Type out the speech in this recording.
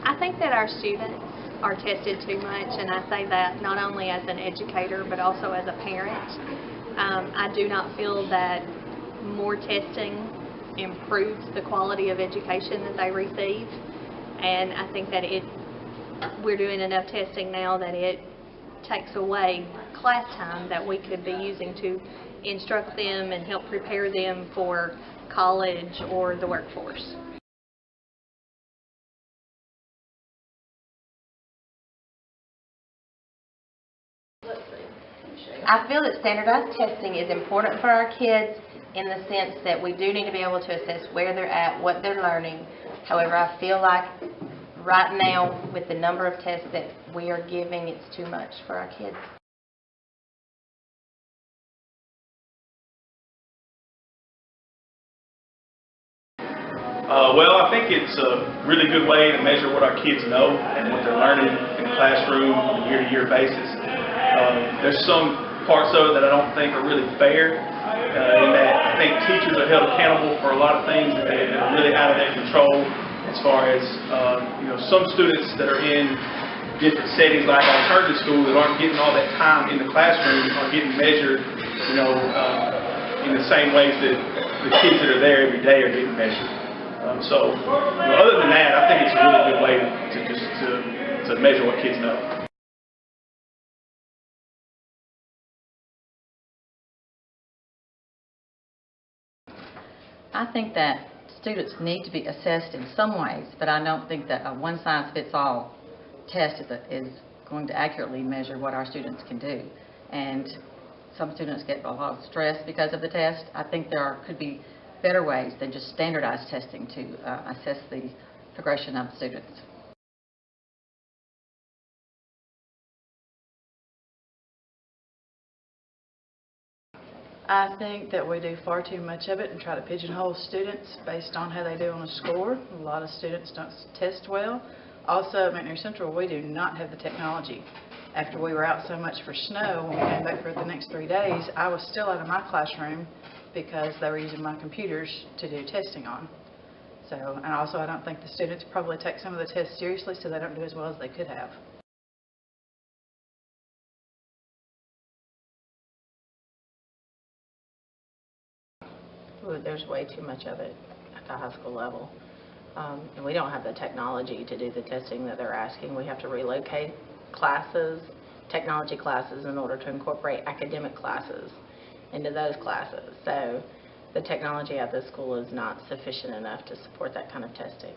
I think that our students are tested too much, and I say that not only as an educator but also as a parent. I do not feel that more testing improves the quality of education that they receive, and I think that we're doing enough testing now that it takes away class time that we could be using to instruct them and help prepare them for college or the workforce. I feel that standardized testing is important for our kids in the sense that we do need to be able to assess where they're at, what they're learning. However, I feel like right now, with the number of tests that we are giving, it's too much for our kids. Well, I think it's a really good way to measure what our kids know and what they're learning in the classroom on a year-to-year basis. There's some parts of it that I don't think are really fair, in that I think teachers are held accountable for a lot of things that are really out of their control, as far as some students that are in different settings like alternative school that aren't getting all that time in the classroom are getting measured in the same ways that the kids that are there every day are getting measured. Other than that, I think it's a really good way to measure what kids know. I think that students need to be assessed in some ways, but I don't think that a one-size-fits-all test is going to accurately measure what our students can do. And some students get a lot of stress because of the test. I think there could be better ways than just standardized testing to assess the progression of students. I think that we do far too much of it and try to pigeonhole students based on how they do on a score. A lot of students don't test well. Also, at McNairy Central, we do not have the technology. After we were out so much for snow, when we came back for the next 3 days, I was still out of my classroom because they were using my computers to do testing on. And also I don't think the students probably take some of the tests seriously, so they don't do as well as they could have. There's way too much of it at the high school level. And we don't have the technology to do the testing that they're asking. We have to relocate classes, technology classes, in order to incorporate academic classes into those classes. So the technology at this school is not sufficient enough to support that kind of testing.